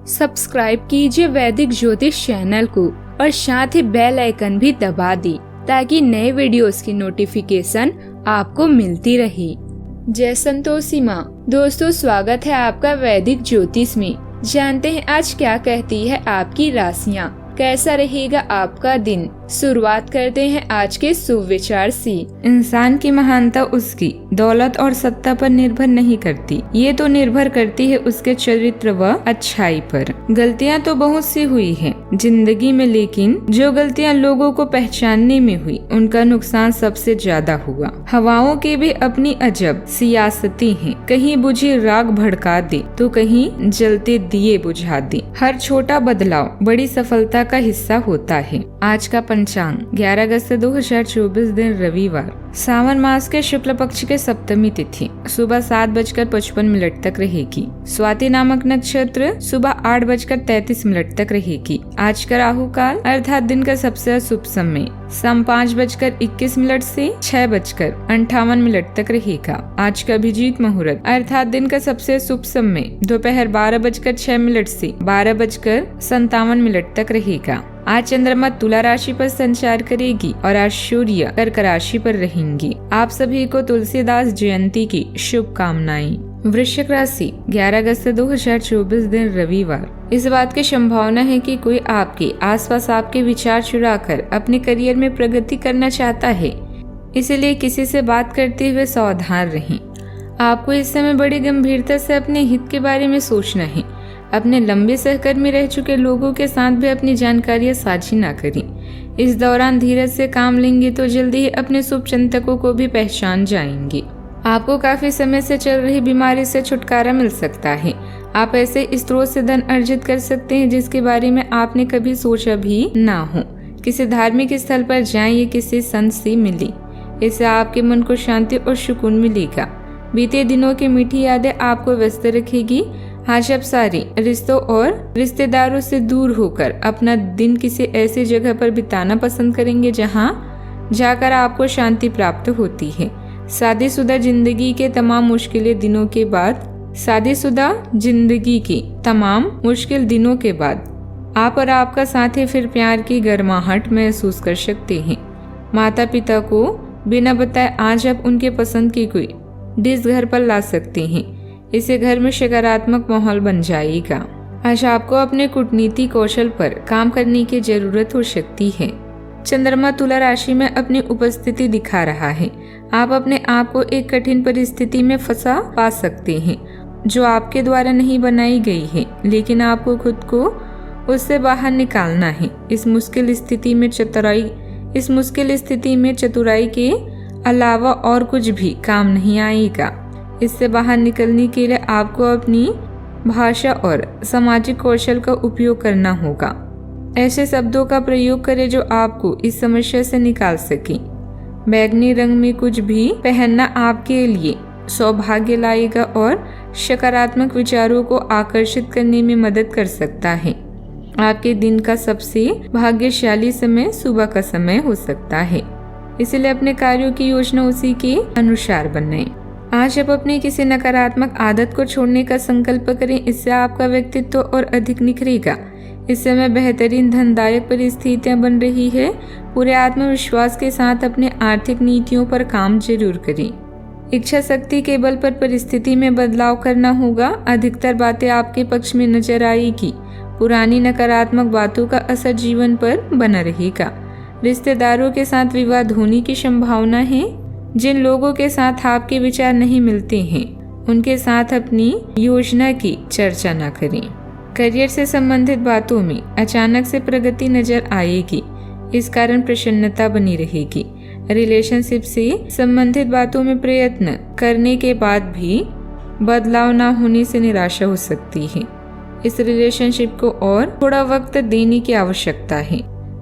Subscribe कीजिए वैदिक ज्योतिष चैनल को और साथ ही बेल आइकन भी दबा दी ताकि नए वीडियोस की नोटिफिकेशन आपको मिलती रहे। जय संतोषी माँ। दोस्तों, स्वागत है आपका वैदिक ज्योतिष में। जानते हैं आज क्या कहती है आपकी राशियाँ, कैसा रहेगा आपका दिन। शुरुआत करते हैं आज के शुभ विचार से। इंसान की महानता उसकी दौलत और सत्ता पर निर्भर नहीं करती, ये तो निर्भर करती है उसके चरित्र व अच्छाई पर। गलतियां तो बहुत सी हुई हैं जिंदगी में, लेकिन जो गलतियां लोगों को पहचानने में हुई उनका नुकसान सबसे ज्यादा हुआ। हवाओं की भी अपनी अजब सियासतें हैं, कहीं बुझी राख भड़का दे तो कहीं जलते दिए बुझा दे। हर छोटा बदलाव बड़ी सफलता का हिस्सा होता है। आज का पंचांग 11 अगस्त 2024 दिन रविवार, सावन मास के शुक्ल पक्ष के सप्तमी तिथि सुबह 7:55 तक रहेगी। स्वाति नामक नक्षत्र सुबह 8:33 तक रहेगी। आज का राहु काल अर्थात दिन का सबसे शुभ समय शाम 5:21 से 6:58 तक रहेगा। आज का अभिजीत मुहूर्त अर्थात दिन का सबसे शुभ समय दोपहर 12:06 से 12:57 तक रहेगा। आज चंद्रमा तुला राशि पर संचार करेगी और आज सूर्य कर्क राशि पर रहेंगी। आप सभी को तुलसीदास जयंती की शुभकामनाएं। वृश्चिक राशि 11 अगस्त 2024 दिन रविवार, इस बात की संभावना है कि कोई आपके आसपास आपके विचार चुराकर अपने करियर में प्रगति करना चाहता है, इसलिए किसी से बात करते हुए सावधान रहें। आपको इस समय बड़ी गंभीरता से अपने हित के बारे में सोचना है। अपने लंबे सहकर्मी रह चुके लोगों के साथ भी अपनी जानकारियां साझी ना करें। इस दौरान धीरज से काम लेंगे तो जल्दी ही अपने शुभचिंतकों को भी पहचान जाएंगे। आपको काफी समय से चल रही बीमारी से छुटकारा मिल सकता है। आप ऐसे स्रोत से धन अर्जित कर सकते हैं जिसके बारे में आपने कभी सोचा भी ना हो। किसी धार्मिक स्थल पर जाएं या किसी संत से मिलें, इससे आपके मन को शांति और सुकून मिलेगा। बीते दिनों की मीठी यादें आपको व्यस्त रखेगी। आज आप सारे रिश्तों और रिश्तेदारों से दूर होकर अपना दिन किसी ऐसी जगह पर बिताना पसंद करेंगे जहां जाकर आपको शांति प्राप्त होती है। शादीशुदा जिंदगी के तमाम मुश्किल दिनों के बाद आप और आपका साथी फिर प्यार की गर्माहट महसूस कर सकते हैं। माता पिता को बिना बताए आज आप उनके पसंद की कोई डिश घर पर ला सकते हैं, इससे घर में सकारात्मक माहौल बन जाएगा। आज आपको अपने कूटनीति कौशल पर काम करने की जरूरत हो सकती है। चंद्रमा तुला राशि में अपनी उपस्थिति दिखा रहा है। आप अपने आप को एक कठिन परिस्थिति में फंसा पा सकते हैं जो आपके द्वारा नहीं बनाई गई है, लेकिन आपको खुद को उससे बाहर निकालना है। इस मुश्किल स्थिति में चतुराई के अलावा और कुछ भी काम नहीं आएगा। इससे बाहर निकलने के लिए आपको अपनी भाषा और सामाजिक कौशल का उपयोग करना होगा। ऐसे शब्दों का प्रयोग करें जो आपको इस समस्या से निकाल सके। बैगनी रंग में कुछ भी पहनना आपके लिए सौभाग्य लाएगा और सकारात्मक विचारों को आकर्षित करने में मदद कर सकता है। आपके दिन का सबसे भाग्यशाली समय सुबह का समय हो सकता है, इसलिए अपने कार्यों की योजना उसी के अनुसार बनाएं। आज आप अपनी किसी नकारात्मक आदत को छोड़ने का संकल्प करें, इससे आपका व्यक्तित्व और अधिक निखरेगा। इस समय बेहतरीन धनदायक परिस्थितियां बन रही है। पूरे आत्मविश्वास के साथ अपने आर्थिक नीतियों पर काम जरूर करें। इच्छा शक्ति के बल पर परिस्थिति में बदलाव करना होगा। अधिकतर बातें आपके पक्ष में नजर आएगी। पुरानी नकारात्मक बातों का असर जीवन पर बना रहेगा। रिश्तेदारों के साथ विवाद होने की संभावना है। जिन लोगों के साथ आपके विचार नहीं मिलते हैं उनके साथ अपनी योजना की चर्चा न करें। करियर से संबंधित बातों में अचानक से प्रगति नजर आएगी, इस कारण प्रसन्नता बनी रहेगी। रिलेशनशिप से संबंधित बातों में प्रयत्न करने के बाद भी बदलाव न होने से निराशा हो सकती है। इस रिलेशनशिप को और थोड़ा वक्त देने की आवश्यकता है।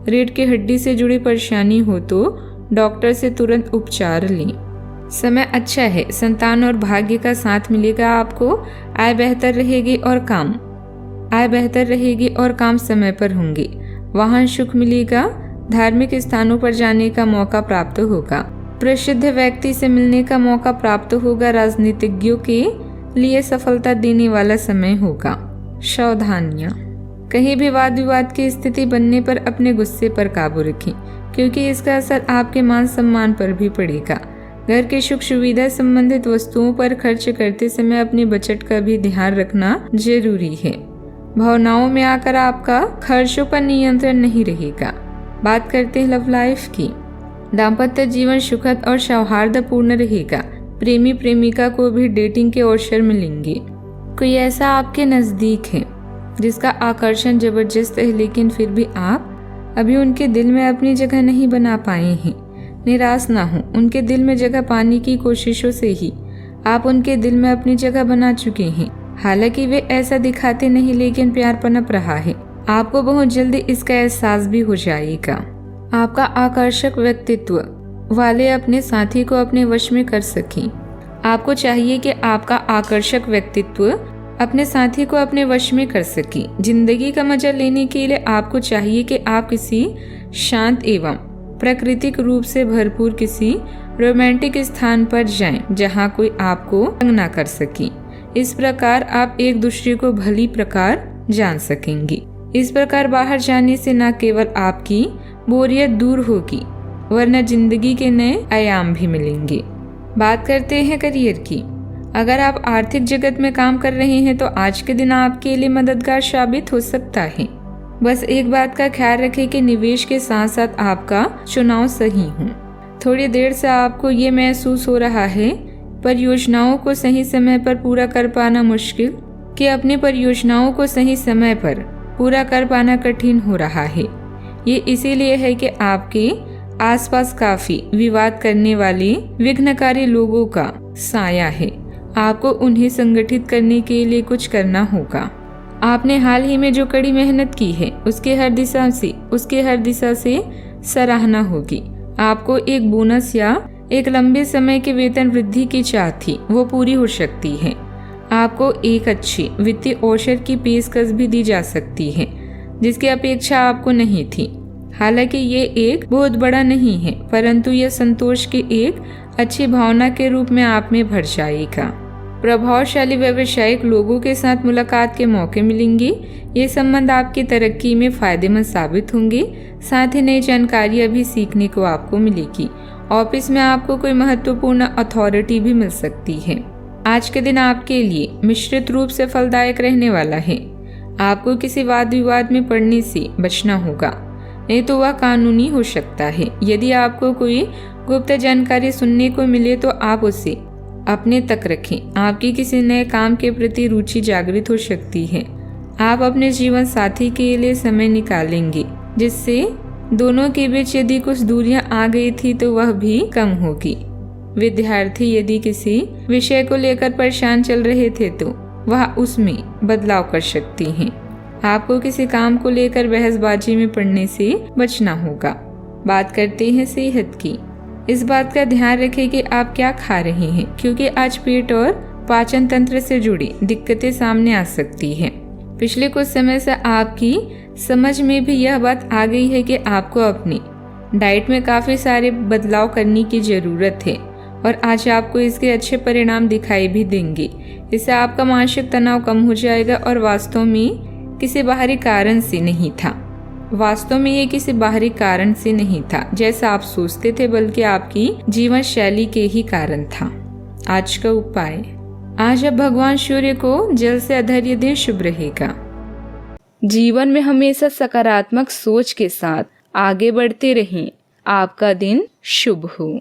रीढ़ की हड्डी से जुड़ी परेशानी हो तो डॉक्टर से तुरंत उपचार लें। समय अच्छा है, संतान और भाग्य का साथ मिलेगा। आपको आय बेहतर रहेगी और काम समय पर होंगे। वाहन सुख मिलेगा। धार्मिक स्थानों पर जाने का मौका प्राप्त होगा। प्रसिद्ध व्यक्ति से मिलने का मौका प्राप्त होगा। राजनीतिज्ञों के लिए सफलता देने वाला समय होगा। सावधानियाँ। कहीं भी वाद विवाद की स्थिति बनने पर अपने गुस्से पर काबू रखें, क्योंकि इसका असर आपके मान सम्मान पर भी पड़ेगा। घर के सुख सुविधा संबंधित वस्तुओं पर खर्च करते समय अपनी बचत का भी ध्यान रखना जरूरी है। भावनाओं में आकर आपका खर्चों पर नियंत्रण नहीं रहेगा। बात करते हैं लव लाइफ की। दाम्पत्य जीवन सुखद और सौहार्दपूर्ण रहेगा। प्रेमी प्रेमिका को भी डेटिंग के अवसर मिलेंगे। कोई ऐसा आपके नजदीक है जिसका आकर्षण जबरदस्त है, लेकिन फिर भी आप अभी उनके दिल में अपनी जगह नहीं बना पाए हैं। निराश ना हो, उनके दिल में जगह पाने की कोशिशों से ही आप उनके दिल में अपनी जगह बना चुके हैं। हालांकि वे ऐसा दिखाते नहीं, लेकिन प्यार पनप रहा है। आपको बहुत जल्दी इसका एहसास भी हो जाएगा। आपका आकर्षक व्यक्तित्व वाले अपने साथी को अपने वश में कर सकें। आपको चाहिए कि आपका आकर्षक व्यक्तित्व अपने साथी को अपने वश में कर सके। जिंदगी का मजा लेने के लिए आपको चाहिए कि आप किसी शांत एवं प्राकृतिक रूप से भरपूर किसी रोमांटिक स्थान पर जाएं, जहां कोई आपको तंग ना कर सके। इस प्रकार आप एक दूसरे को भली प्रकार जान सकेंगे। इस प्रकार बाहर जाने से न केवल आपकी बोरियत दूर होगी, वरना जिंदगी के नए आयाम भी मिलेंगे। बात करते हैं करियर की। अगर आप आर्थिक जगत में काम कर रहे हैं तो आज के दिन आपके लिए मददगार साबित हो सकता है। बस एक बात का ख्याल रखें कि निवेश के साथ साथ आपका चुनाव सही हो। थोड़ी देर से आपको ये महसूस हो रहा है परियोजनाओं को सही समय पर पूरा कर पाना मुश्किल, कि अपनी परियोजनाओं को सही समय पर पूरा कर पाना कठिन हो रहा है। ये इसीलिए है कि आपके आसपास काफी विवाद करने वाले विघ्नकारी लोगों का साया है। आपको उन्हें संगठित करने के लिए कुछ करना होगा। आपने हाल ही में जो कड़ी मेहनत की है उसके हर दिशा से सराहना होगी। आपको एक बोनस या एक लंबे समय के वेतन वृद्धि की चाह थी, वो पूरी हो सकती है। आपको एक अच्छी वित्तीय अवसर की पेशकश भी दी जा सकती है जिसकी अपेक्षा आपको नहीं थी। हालांकि ये एक बहुत बड़ा नहीं है, परंतु यह संतोष की एक अच्छी भावना के रूप में आप में भर जाएगा। प्रभावशाली व्यावसायिक लोगों के साथ मुलाकात के मौके मिलेंगे। ये संबंध आपकी तरक्की में फायदेमंद साबित होंगे। साथ ही नई जानकारियां भी सीखने को आपको मिलेगी। ऑफिस में आपको कोई महत्वपूर्ण अथॉरिटी भी मिल सकती है। आज के दिन आपके लिए मिश्रित रूप से फलदायक रहने वाला है। आपको किसी वाद विवाद में पड़ने से बचना होगा, नहीं तो वह कानूनी हो सकता है। यदि आपको कोई गुप्त जानकारी सुनने को मिले तो आप उसे अपने तक रखें। आपकी किसी नए काम के प्रति रुचि जागृत हो सकती है। आप अपने जीवन साथी के लिए समय निकालेंगे, जिससे दोनों के बीच यदि कुछ दूरियां आ गई थी तो वह भी कम होगी। विद्यार्थी यदि किसी विषय को लेकर परेशान चल रहे थे तो वह उसमें बदलाव कर सकती हैं। आपको किसी काम को लेकर बहसबाजी में पड़ने से बचना होगा। बात करते हैं सेहत की। इस बात का ध्यान रखें कि आप क्या खा रहे हैं, क्योंकि आज पेट और पाचन तंत्र से जुड़ी दिक्कतें सामने आ सकती हैं। पिछले कुछ समय से आपकी समझ में भी यह बात आ गई है कि आपको अपनी डाइट में काफी सारे बदलाव करने की जरूरत है और आज आपको इसके अच्छे परिणाम दिखाई भी देंगे। इससे आपका मानसिक तनाव कम हो जाएगा और वास्तव में ये किसी बाहरी कारण से नहीं था जैसा आप सोचते थे, बल्कि आपकी जीवन शैली के ही कारण था। आज का उपाय, आज आप भगवान सूर्य को जल से अर्घ्य दें, शुभ रहेगा। जीवन में हमेशा सकारात्मक सोच के साथ आगे बढ़ते रहें। आपका दिन शुभ हो।